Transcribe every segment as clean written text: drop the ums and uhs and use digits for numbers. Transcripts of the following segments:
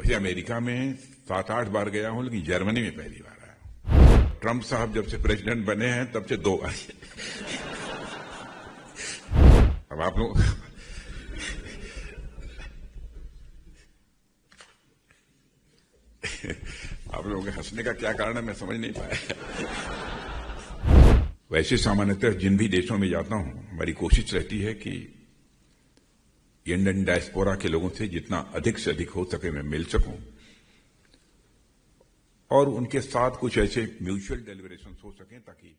वैसे अमेरिका में 7-8 बार गया हूं, लेकिन जर्मनी में पहली बार आया हूं। ट्रंप साहब जब से प्रेसिडेंट बने हैं तब से 2 बार। अब आप लोग आप लोगों के हंसने का क्या कारण है मैं समझ नहीं पाया। वैसे सामान्यतः जिन भी देशों में जाता हूं, हमारी कोशिश रहती है कि इंडियन डायस्पोरा के लोगों से जितना अधिक से अधिक हो सके मैं मिल सकूं और उनके साथ कुछ ऐसे म्यूचुअल डेलिब्रेशन हो सकें ताकि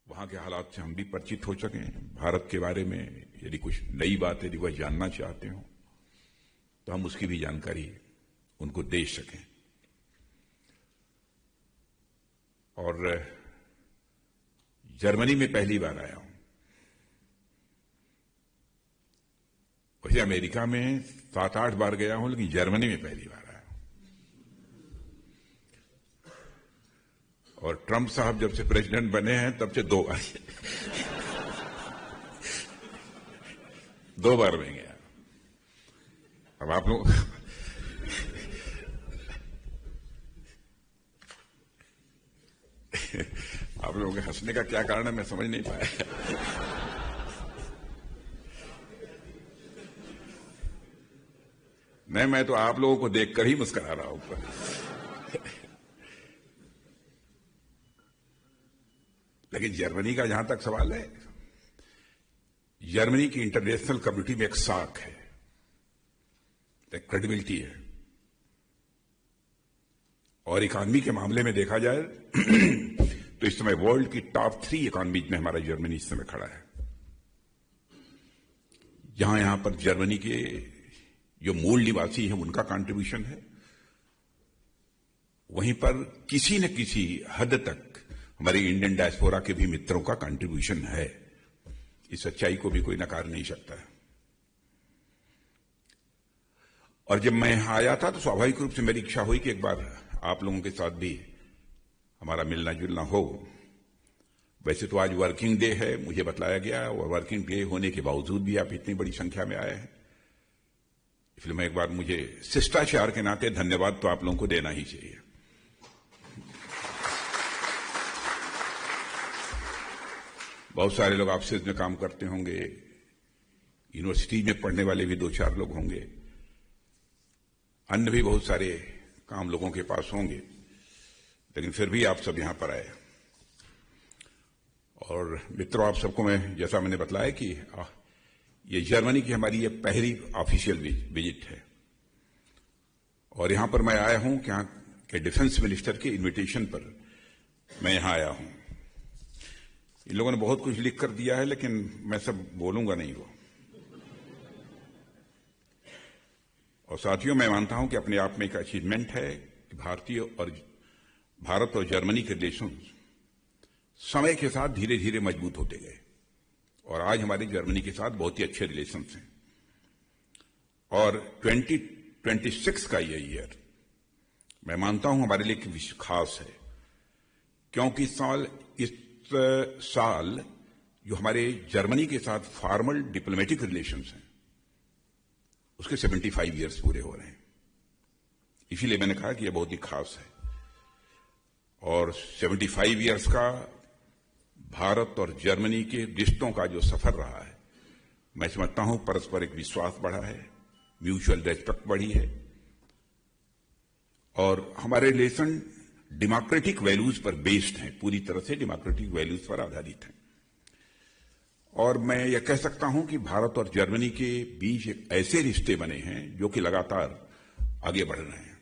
वहां के हालात से हम भी परिचित हो सकें। भारत के बारे में यदि कुछ नई बात यदि वह जानना चाहते हो तो हम उसकी भी जानकारी उनको दे सकें। और जर्मनी में पहली बार आया हूं। वैसे अमेरिका में 7-8 बार गया हूं, लेकिन जर्मनी में पहली बार आया हूं। और ट्रंप साहब जब से प्रेसिडेंट बने हैं तब से 2 बार। 2 बार में गया। अब आप लोग आप लोगों के हंसने का क्या कारण है मैं समझ नहीं पाया। नहीं, मैं तो आप लोगों को देखकर ही मुस्कुरा रहा हूं। लेकिन जर्मनी का जहां तक सवाल है, जर्मनी की इंटरनेशनल कम्युनिटी में एक साख है, एक क्रेडिबिलिटी है। और इकॉनमी के मामले में देखा जाए तो इस समय वर्ल्ड की टॉप 3 इकॉनमीज में हमारा जर्मनी इस समय खड़ा है। यहां पर जर्मनी के जो मूल निवासी हैं उनका कंट्रीब्यूशन है, वहीं पर किसी न किसी हद तक हमारे इंडियन डायस्पोरा के भी मित्रों का कंट्रीब्यूशन है। इस सच्चाई को भी कोई नकार नहीं सकता है। और जब मैं यहां आया था तो स्वाभाविक रूप से मेरी इच्छा हुई कि एक बार आप लोगों के साथ भी हमारा मिलना जुलना हो। वैसे तो आज वर्किंग डे है, मुझे बतलाया गया, और वर्किंग डे होने के बावजूद भी आप इतनी बड़ी संख्या में आए हैं, इसलिए मैं एक बार मुझे शिष्टाचार के नाते धन्यवाद तो आप लोगों को देना ही चाहिए। बहुत सारे लोग ऑफिस में काम करते होंगे, यूनिवर्सिटी में पढ़ने वाले भी 2-4 लोग होंगे, अन्य भी बहुत सारे काम लोगों के पास होंगे, लेकिन फिर भी आप सब यहां पर आए। और मित्रों, आप सबको मैं जैसा मैंने बतलाया कि ये जर्मनी की हमारी ये पहली ऑफिशियल विजिट है। और यहां पर मैं आया हूं कि यहां के डिफेंस मिनिस्टर के इनविटेशन पर मैं यहां आया हूं। इन लोगों ने बहुत कुछ लिख कर दिया है, लेकिन मैं सब बोलूंगा नहीं वो। और साथियों, मैं मानता हूं कि अपने आप में एक अचीवमेंट है कि भारत और जर्मनी के रिलेशन समय के साथ धीरे धीरे मजबूत होते गए और आज हमारे जर्मनी के साथ बहुत ही अच्छे रिलेशंस हैं। और 2026 का ये ईयर मैं मानता हूं हमारे लिए खास है, क्योंकि इस साल जो हमारे जर्मनी के साथ फॉर्मल डिप्लोमेटिक रिलेशंस हैं उसके 75 इयर्स पूरे हो रहे हैं। इसीलिए मैंने कहा कि यह बहुत ही खास है। और 75 इयर्स का भारत और जर्मनी के रिश्तों का जो सफर रहा है, मैं समझता हूं परस्पर एक विश्वास बढ़ा है, म्यूचुअल रेस्पेक्ट बढ़ी है और हमारे रिलेशन डेमोक्रेटिक वैल्यूज पर बेस्ड हैं, पूरी तरह से डेमोक्रेटिक वैल्यूज पर आधारित हैं। और मैं यह कह सकता हूं कि भारत और जर्मनी के बीच एक ऐसे रिश्ते बने हैं जो कि लगातार आगे बढ़ रहे हैं।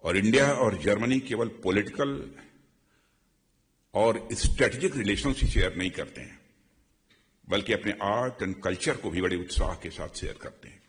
और इंडिया और जर्मनी केवल पॉलिटिकल और स्ट्रेटेजिक रिलेशंस ही शेयर नहीं करते हैं, बल्कि अपने आर्ट एंड कल्चर को भी बड़े उत्साह के साथ शेयर करते हैं।